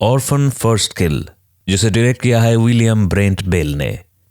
Orphan first kill, जिसे direct किया है विलियम ब्रेंट बेल ने।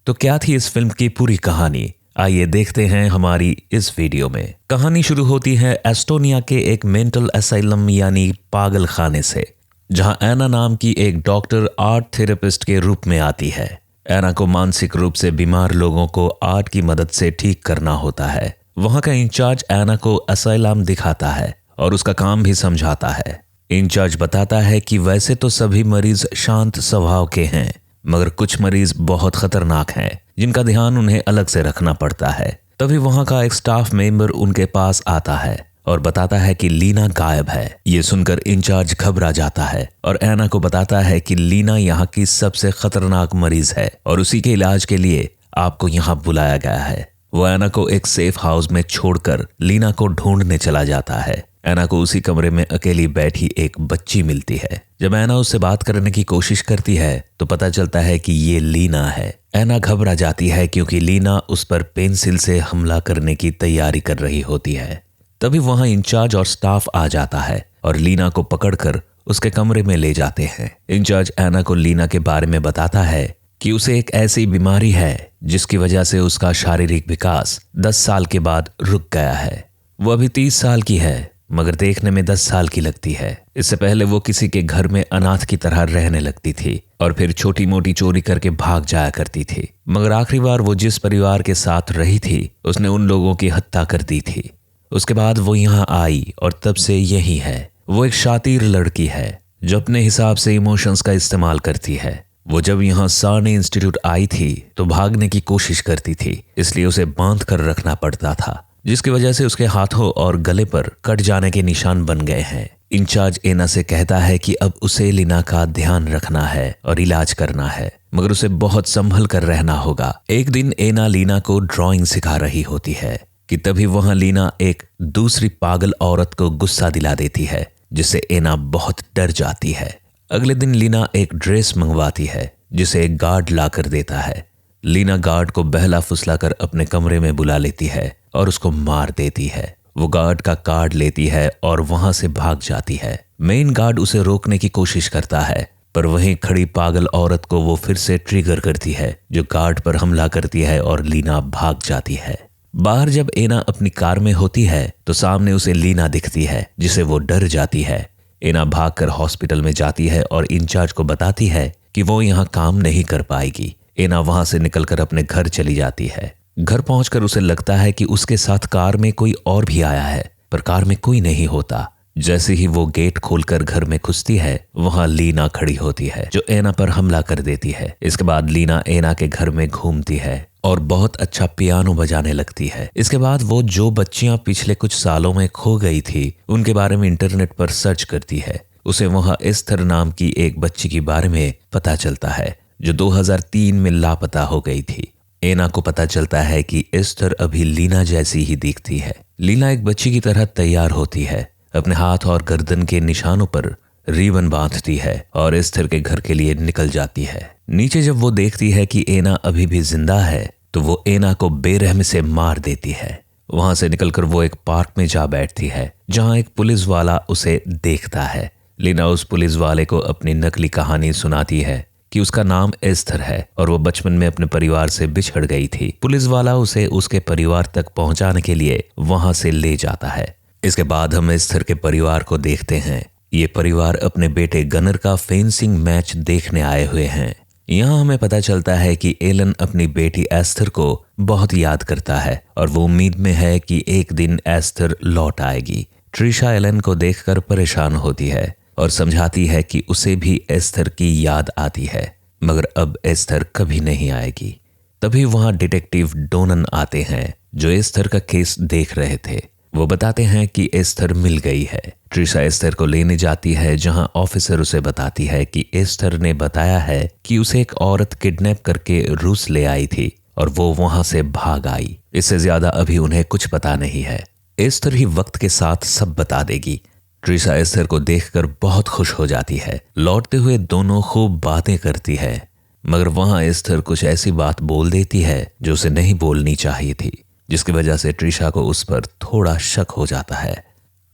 तो क्या थी इस फिल्म की पूरी कहानी, आइए देखते हैं हमारी इस वीडियो में। कहानी शुरू होती है एस्टोनिया के एक मेंटल असाइलम यानी पागल खाने से, जहां एना नाम की एक डॉक्टर आर्ट थेरेपिस्ट के रूप में आती है। एना को मानसिक रूप से बीमार लोगों को आर्ट की मदद से ठीक करना होता है। वहां का इंचार्ज एना को असाइलम दिखाता है और उसका काम भी समझाता है। इंचार्ज बताता है कि वैसे तो सभी मरीज शांत स्वभाव के हैं, मगर कुछ मरीज बहुत खतरनाक हैं जिनका ध्यान उन्हें अलग से रखना पड़ता है। तभी वहां का एक स्टाफ मेंबर उनके पास आता है और बताता है कि लीना गायब है। ये सुनकर इंचार्ज घबरा जाता है और एना को बताता है कि लीना यहाँ की सबसे खतरनाक मरीज है और उसी के इलाज के लिए आपको यहाँ बुलाया गया है। वो एना को एक सेफ हाउस में छोड़कर लीना को ढूंढने चला जाता है। एना को उसी कमरे में अकेली बैठी एक बच्ची मिलती है। जब एना उससे बात करने की कोशिश करती है तो पता चलता है कि ये लीना है। एना घबरा जाती है क्योंकि लीना उस पर पेंसिल से हमला करने की तैयारी कर रही होती है। तभी वहां इंचार्ज और स्टाफ आ जाता है और लीना को पकड़कर उसके कमरे में ले जाते हैं। इंचार्ज एना को लीना के बारे में बताता है कि उसे एक ऐसी बीमारी है जिसकी वजह से उसका शारीरिक विकास 10 साल के बाद रुक गया है। वो अभी 30 साल की है मगर देखने में 10 साल की लगती है। इससे पहले वो किसी के घर में अनाथ की तरह रहने लगती थी और फिर छोटी मोटी चोरी करके भाग जाया करती थी। मगर आखिरी बार वो जिस परिवार के साथ रही थी उसने उन लोगों की हत्या कर दी थी। उसके बाद वो यहाँ आई और तब से यही है। वो एक शातिर लड़की है जो अपने हिसाब से इमोशंस का इस्तेमाल करती है। वो जब यहाँ सार्नी इंस्टीट्यूट आई थी तो भागने की कोशिश करती थी, इसलिए उसे बांध कर रखना पड़ता था, जिसकी वजह से उसके हाथों और गले पर कट जाने के निशान बन गए हैं। इंचार्ज एना से कहता है कि अब उसे लीना का ध्यान रखना है और इलाज करना है, मगर उसे बहुत संभल कर रहना होगा। एक दिन एना लीना को ड्राइंग सिखा रही होती है कि तभी वहां लीना एक दूसरी पागल औरत को गुस्सा दिला देती है, जिससे एना बहुत डर जाती है। अगले दिन लीना एक ड्रेस मंगवाती है जिसे एक गार्ड ला कर देता है। लीना गार्ड को बहला फुसला कर अपने कमरे में बुला लेती है और उसको मार देती है। वो गार्ड का कार्ड लेती है और वहां से भाग जाती है। मेन गार्ड उसे रोकने की कोशिश करता है, पर वहीं खड़ी पागल औरत को वो फिर से ट्रिगर करती है, जो गार्ड पर हमला करती है और लीना भाग जाती है। बाहर जब एना अपनी कार में होती है तो सामने उसे लीना दिखती है, जिसे वो डर जाती है। एना भागकर हॉस्पिटल में जाती है और इंचार्ज को बताती है कि वो यहाँ काम नहीं कर पाएगी। एना वहां से निकलकर अपने घर चली जाती है। घर पहुंचकर उसे लगता है कि उसके साथ कार में कोई और भी आया है, पर कार में कोई नहीं होता। जैसे ही वो गेट खोलकर घर में घुसती है, वहां लीना खड़ी होती है जो एना पर हमला कर देती है। इसके बाद लीना एना के घर में घूमती है और बहुत अच्छा पियानो बजाने लगती है। इसके बाद वो जो बच्चियां पिछले कुछ सालों में खो गई थी उनके बारे में इंटरनेट पर सर्च करती है। उसे वहां एस्थर नाम की एक बच्ची के बारे में पता चलता है जो 2003 में लापता हो गई थी। एना को पता चलता है कि एस्थर अभी लीना जैसी ही दिखती है। लीना एक बच्ची की तरह तैयार होती है, अपने हाथ और गर्दन के निशानों पर रिबन बांधती है और एस्थर के घर के लिए निकल जाती है। नीचे जब वो देखती है कि एना अभी भी जिंदा है तो वो एना को बेरहमी से मार देती है। वहां से निकलकर वो एक पार्क में जा बैठती है जहां एक पुलिस वाला उसे देखता है। लीना उस पुलिस वाले को अपनी नकली कहानी सुनाती है कि उसका नाम एस्थर है और वो बचपन में अपने परिवार से बिछड़ गई थी। पुलिस वाला उसे उसके परिवार तक पहुंचाने के लिए वहां से ले जाता है। इसके बाद हम एस्थर के परिवार को देखते हैं। ये परिवार अपने बेटे गनर का फेंसिंग मैच देखने आए हुए हैं। यहाँ हमें पता चलता है कि एलन अपनी बेटी एस्थर को बहुत याद करता है और वो उम्मीद में है कि एक दिन एस्थर लौट आएगी। ट्रिशा एलन को देखकर परेशान होती है और समझाती है कि उसे भी एस्थर की याद आती है, मगर अब एस्थर कभी नहीं आएगी। तभी वहां डिटेक्टिव डोनन आते हैं जो एस्थर का केस देख रहे थे। वो बताते हैं कि एस्थर मिल गई है। ट्रिशा एस्थर को लेने जाती है जहां ऑफिसर उसे बताती है कि एस्थर ने बताया है कि उसे एक औरत किडनैप करके रूस ले आई थी और वो वहां से भाग आई। इससे ज्यादा अभी उन्हें कुछ पता नहीं है। एस्थर ही वक्त के साथ सब बता देगी। ट्रिशा एस्थर को देखकर बहुत खुश हो जाती है। लौटते हुए दोनों खूब बातें करती है, मगर वहां एस्थर कुछ ऐसी बात बोल देती है जो उसे नहीं बोलनी चाहिए थी, जिसकी वजह से ट्रिशा को उस पर थोड़ा शक हो जाता है।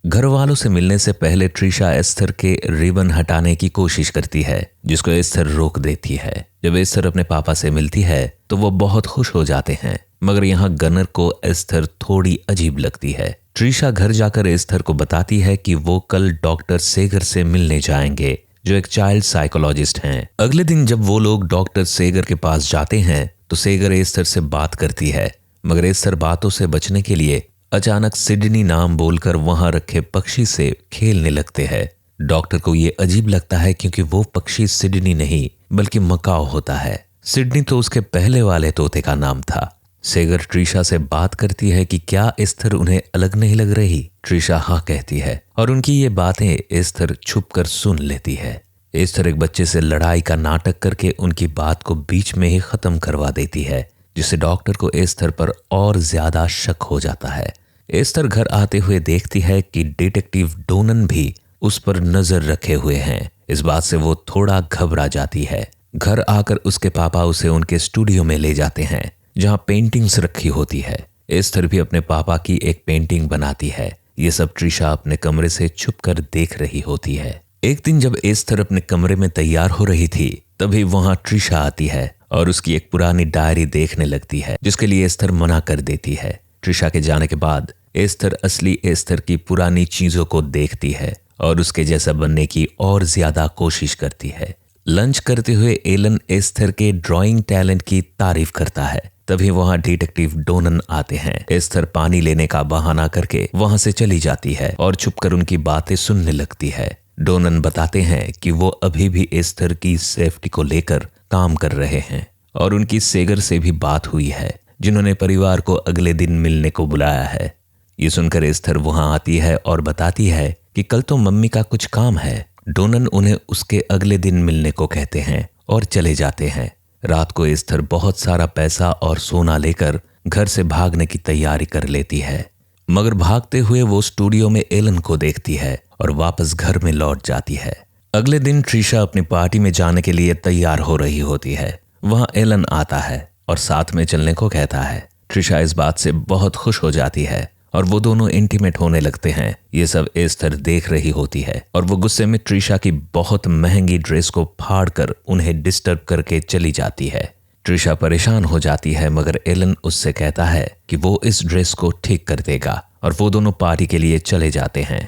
घर वालों से मिलने से पहले ट्रिशा एस्थर के रिबन हटाने की कोशिश करती है, जिसको एस्थर रोक देती है। जब एस्थर अपने पापा से मिलती है तो वो बहुत खुश हो जाते हैं, मगर यहाँ गनर को एस्थर थोड़ी अजीब लगती है। ट्रिशा घर जाकर एस्थर को बताती है कि वो कल डॉक्टर सेगर से मिलने जाएंगे, जो एक चाइल्ड साइकोलॉजिस्ट हैं। अगले दिन जब वो लोग डॉक्टर सेगर के पास जाते हैं तो सेगर एस्थर से बात करती है, मगर एस्थर बातों से बचने के लिए अचानक सिडनी नाम बोलकर वहां रखे पक्षी से खेलने लगते हैं। डॉक्टर को ये अजीब लगता है क्योंकि वो पक्षी सिडनी नहीं बल्कि मकाओ होता है। सिडनी तो उसके पहले वाले तोते का नाम था। सेगर ट्रिशा से बात करती है कि क्या एस्थर उन्हें अलग नहीं लग रही। ट्रिशा हाँ कहती है और उनकी ये बातें एस्थर छुपकर सुन लेती है। एस्थर एक बच्चे से लड़ाई का नाटक करके उनकी बात को बीच में ही खत्म करवा देती है, जिससे डॉक्टर को एस्थर पर और ज्यादा शक हो जाता है। एस्थर घर आते हुए देखती है कि डिटेक्टिव डोनन भी उस पर नजर रखे हुए हैं। इस बात से वो थोड़ा घबरा जाती है। घर आकर उसके पापा उसे उनके स्टूडियो में ले जाते हैं, जहां पेंटिंग्स रखी होती है। एस्थर भी अपने पापा की एक पेंटिंग बनाती है। ये सब ट्रिशा अपने कमरे से छुपकर देख रही होती है। एक दिन जब एस्थर अपने कमरे में तैयार हो रही थी, तभी वहां ट्रिशा आती है और उसकी एक पुरानी डायरी देखने लगती है, जिसके लिए एस्थर मना कर देती है। ट्रिशा के जाने के बाद एस्थर असली एस्थर की पुरानी चीजों को देखती है और उसके जैसा बनने की और ज्यादा कोशिश करती है। लंच करते हुए एलन एस्थर के ड्राइंग टैलेंट की तारीफ करता है। तभी वहां डिटेक्टिव डोनन आते हैं। एस्थर पानी लेने का बहाना करके वहां से चली जाती है और छुपकर उनकी बातें सुनने लगती है। डोनन बताते हैं कि वो अभी भी एस्थर की सेफ्टी को लेकर काम कर रहे हैं और उनकी सेगर से भी बात हुई है, जिन्होंने परिवार को अगले दिन मिलने को बुलाया है। ये सुनकर एस्थर वहां आती है और बताती है कि कल तो मम्मी का कुछ काम है। डोनन उन्हें उसके अगले दिन मिलने को कहते हैं और चले जाते हैं। रात को एस्थर बहुत सारा पैसा और सोना लेकर घर से भागने की तैयारी कर लेती है, मगर भागते हुए वो स्टूडियो में एलन को देखती है और वापस घर में लौट जाती है। अगले दिन ट्रिशा अपनी पार्टी में जाने के लिए तैयार हो रही होती है। वहां एलन आता है और साथ में चलने को कहता है। ट्रिशा इस बात से बहुत खुश हो जाती है और वो दोनों इंटीमेट होने लगते हैं। ये सब एस्थर देख रही होती है और वो गुस्से में ट्रिशा की बहुत महंगी ड्रेस को फाड़कर उन्हें डिस्टर्ब करके चली जाती है। ट्रिशा परेशान हो जाती है, मगर एलन उससे कहता है कि वो इस ड्रेस को ठीक कर देगा और वो दोनों पार्टी के लिए चले जाते हैं।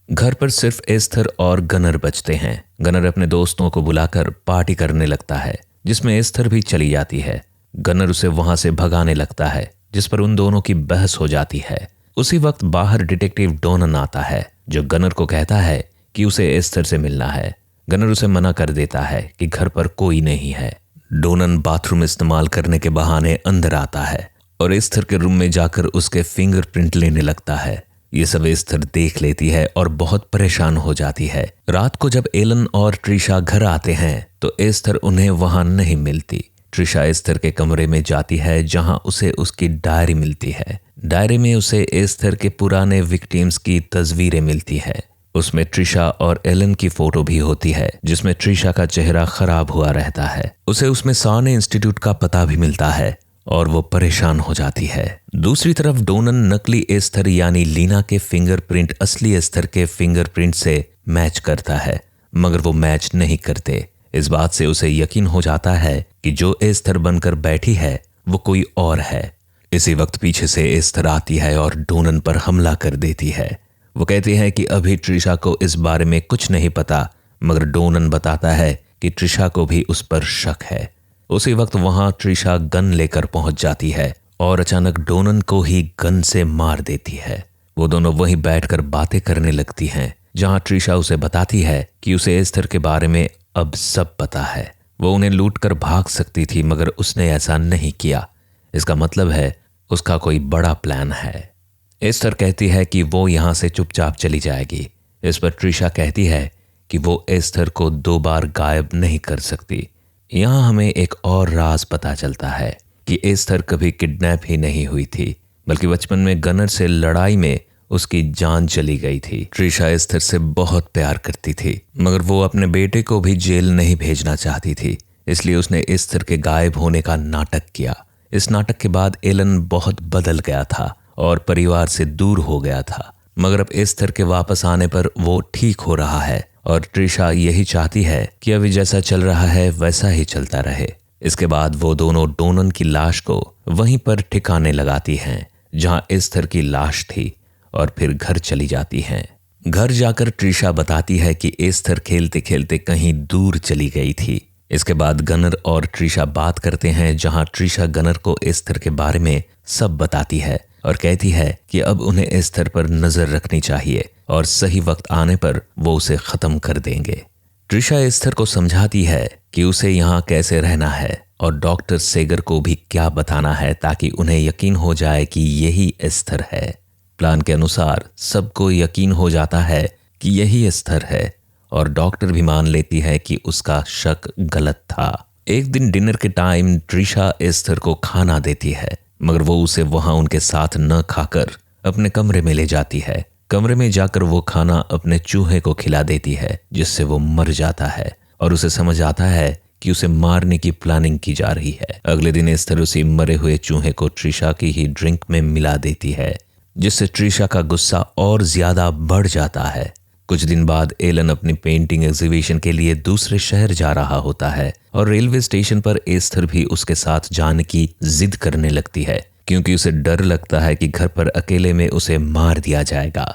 घर पर सिर्फ एस्थर और गनर बचते हैं। गनर अपने दोस्तों को बुलाकर पार्टी करने लगता है, जिसमें एस्थर भी चली जाती है। गनर उसे वहां से भगाने लगता है, जिस पर उन दोनों की बहस हो जाती है। उसी वक्त बाहर डिटेक्टिव डोनन आता है, जो गनर को कहता है कि उसे एस्थर से मिलना है। गनर उसे मना कर देता है कि घर पर कोई नहीं है। डोनन बाथरूम इस्तेमाल करने के बहाने अंदर आता है और एस्थर के रूम में जाकर उसके फिंगरप्रिंट लेने लगता है। ये सब एस्थर देख लेती है और बहुत परेशान हो जाती है। रात को जब एलन और ट्रिशा घर आते हैं तो एस्थर उन्हें वहां नहीं मिलती। ट्रिशा एस्थर के कमरे में जाती है, जहां उसे उसकी डायरी मिलती है। डायरी में उसे एस्थर के पुराने विक्टिम्स की तस्वीरें मिलती है। उसमें ट्रिशा और एलन की फोटो भी होती है, जिसमें ट्रिशा का चेहरा खराब हुआ रहता है। उसे उसमें साने इंस्टीट्यूट का पता भी मिलता है और वो परेशान हो जाती है। दूसरी तरफ डोनन नकली एस्थर यानी लीना के फिंगरप्रिंट असली एस्थर के फिंगरप्रिंट से मैच करता है, मगर वो मैच नहीं करते। इस बात से उसे यकीन हो जाता है कि जो एस्थर बनकर बैठी है वो कोई और है। इसी वक्त पीछे से एस्थर आती है और डोनन पर हमला कर देती है। वो कहती है कि अभी ट्रिशा को इस बारे में कुछ नहीं पता, मगर डोनन बताता है कि ट्रिशा को भी उस पर शक है। उसी वक्त वहां ट्रिशा गन लेकर पहुंच जाती है और अचानक डोनन को ही गन से मार देती है। वो दोनों वहीं बैठकर बातें करने लगती हैं, जहां ट्रिशा उसे बताती है कि उसे एस्थर के बारे में अब सब पता है। वो उन्हें लूट कर भाग सकती थी, मगर उसने ऐसा नहीं किया। इसका मतलब है उसका कोई बड़ा प्लान है। एस्थर कहती है कि वो यहां से चुपचाप चली जाएगी। इस पर ट्रिशा कहती है कि वो एस्थर को 2 बार गायब नहीं कर सकती। यहां हमें एक और राज पता चलता है कि एस्थर कभी किडनैप ही नहीं हुई थी, बल्कि बचपन में गनर से लड़ाई में उसकी जान चली गई थी। ट्रिशा एस्थर से बहुत प्यार करती थी, मगर वो अपने बेटे को भी जेल नहीं भेजना चाहती थी, इसलिए उसने एस्थर के गायब होने का नाटक किया। इस नाटक के बाद एलन बहुत बदल गया था और परिवार से दूर हो गया था। मगर अब एस्थर के वापस आने पर वो ठीक हो रहा है और ट्रिशा यही चाहती है कि अभी जैसा चल रहा है वैसा ही चलता रहे। इसके बाद वो दोनों डोनन की लाश को वहीं पर ठिकाने लगाती हैं जहां एस्थर की लाश थी और फिर घर चली जाती हैं। घर जाकर ट्रिशा बताती है कि एस्थर खेलते खेलते कहीं दूर चली गई थी। इसके बाद गनर और ट्रिशा बात करते हैं जहां ट्रिशा गनर को एस्थर के बारे में सब बताती है और कहती है कि अब उन्हें एस्थर पर नजर रखनी चाहिए और सही वक्त आने पर वो उसे खत्म कर देंगे। ट्रिशा एस्थर को समझाती है कि उसे यहाँ कैसे रहना है और डॉक्टर सेगर को भी क्या बताना है ताकि उन्हें यकीन हो जाए कि यही एस्थर है। प्लान के अनुसार सबको यकीन हो जाता है कि यही एस्थर है और डॉक्टर भी मान लेती है कि उसका शक गलत था। एक दिन डिनर के टाइम ट्रिशा एस्थर को खाना देती है मगर वो उसे वहां उनके साथ न खाकर अपने कमरे में ले जाती है। कमरे में जाकर वो खाना अपने चूहे को खिला देती है जिससे वो मर जाता है और उसे समझ आता है कि उसे मारने की प्लानिंग की जा रही है। अगले दिन एस्थर उसी मरे हुए चूहे को ट्रिशा की ही ड्रिंक में मिला देती है जिससे ट्रिशा का गुस्सा और ज्यादा बढ़ जाता है। कुछ दिन बाद एलन अपनी पेंटिंग एग्जीबिशन के लिए दूसरे शहर जा रहा होता है और रेलवे स्टेशन पर एस्थर भी उसके साथ जाने की जिद करने लगती है क्योंकि उसे डर लगता है कि घर पर अकेले में उसे मार दिया जाएगा।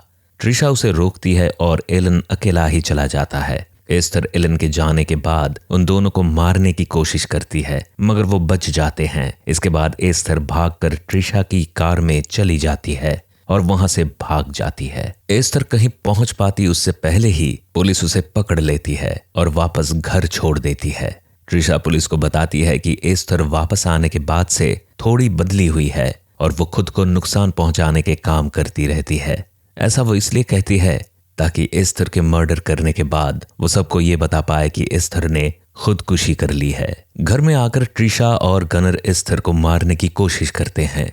ट्रिशा उसे रोकती है और एलन अकेला ही चला जाता है। एस्थर एलन के जाने के बाद उन दोनों को मारने की कोशिश करती है मगर वो बच जाते हैं। इसके बाद एस्थर भागकर ट्रिशा की कार में चली जाती है और वहां से भाग जाती है। एस्थर कहीं पहुंच पाती उससे पहले ही पुलिस उसे पकड़ लेती है और वापस घर छोड़ देती है। ट्रिशा पुलिस को बताती है कि एस्थर वापस आने के बाद से थोड़ी बदली हुई है और वो खुद को नुकसान पहुंचाने के काम करती रहती है। ऐसा वो इसलिए कहती है ताकि एस्थर के मर्डर करने के बाद वो सबको ये बता पाए कि एस्थर ने खुदकुशी कर ली है। घर में आकर ट्रिशा और गनर एस्थर को मारने की कोशिश करते हैं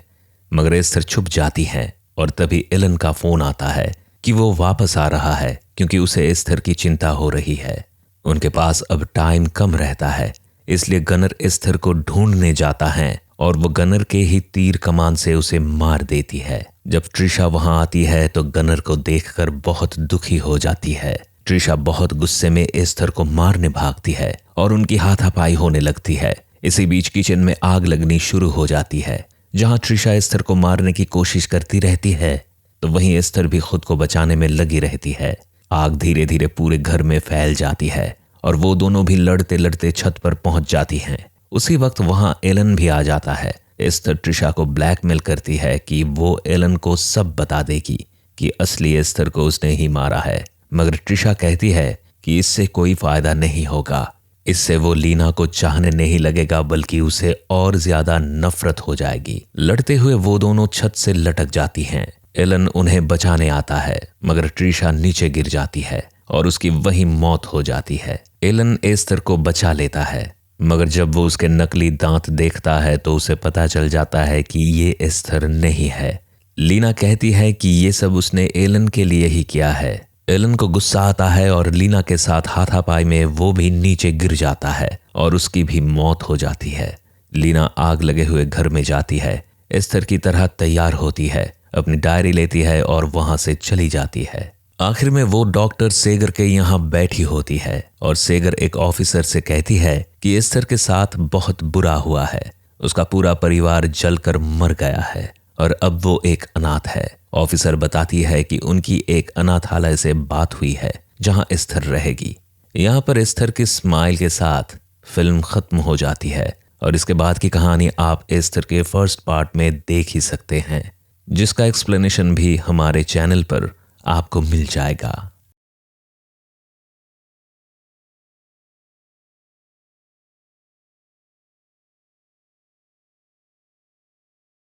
मगर एस्थर छुप जाती है और तभी एलन का फोन आता है कि वो वापस आ रहा है क्योंकि उसे एस्थर की चिंता हो रही है। उनके पास अब टाइम कम रहता है इसलिए गनर एस्थर को ढूंढने जाता है और वो गनर के ही तीर कमान से उसे मार देती है। जब ट्रिशा वहां आती है तो गनर को देखकर बहुत दुखी हो जाती है। ट्रिशा बहुत गुस्से में एस्थर को मारने भागती है और उनकी हाथापाई होने लगती है। इसी बीच किचन में आग लगनी शुरू हो जाती है। जहां ट्रिशा एस्थर को मारने की कोशिश करती रहती है तो वहीं एस्थर भी खुद को बचाने में लगी रहती है। आग धीरे धीरे पूरे घर में फैल जाती है और वो दोनों भी लड़ते लड़ते छत पर पहुंच जाती हैं। उसी वक्त वहां एलन भी आ जाता है। एस्थर ट्रिशा को ब्लैकमेल करती है कि वो एलन को सब बता देगी कि असली एस्थर को उसने ही मारा है मगर ट्रिशा कहती है कि इससे कोई फायदा नहीं होगा। इससे वो लीना को चाहने नहीं लगेगा बल्कि उसे और ज्यादा नफरत हो जाएगी। लड़ते हुए वो दोनों छत से लटक जाती हैं। एलन उन्हें बचाने आता है मगर ट्रिशा नीचे गिर जाती है और उसकी वही मौत हो जाती है। एलन एस्थर को बचा लेता है मगर जब वो उसके नकली दांत देखता है तो उसे पता चल जाता है कि ये एस्थर नहीं है। लीना कहती है कि ये सब उसने एलन के लिए ही किया है। एलन को गुस्सा आता है और लीना के साथ हाथापाई में वो भी नीचे गिर जाता है और उसकी भी मौत हो जाती है। लीना आग लगे हुए घर में जाती है, एस्थर की तरह तैयार होती है, अपनी डायरी लेती है और वहां से चली जाती है। आखिर में वो डॉक्टर सेगर के यहाँ बैठी होती है और सेगर एक ऑफिसर से कहती है कि एस्थर के साथ बहुत बुरा हुआ है। उसका पूरा परिवार जलकर मर गया है और अब वो एक अनाथ है। ऑफिसर बताती है कि उनकी एक अनाथालय से बात हुई है जहां एस्थर रहेगी। यहाँ पर एस्थर की स्माइल के साथ फिल्म खत्म हो जाती है और इसके बाद की कहानी आप एस्थर के फर्स्ट पार्ट में देख ही सकते हैं जिसका एक्सप्लेनेशन भी हमारे चैनल पर आपको मिल जाएगा।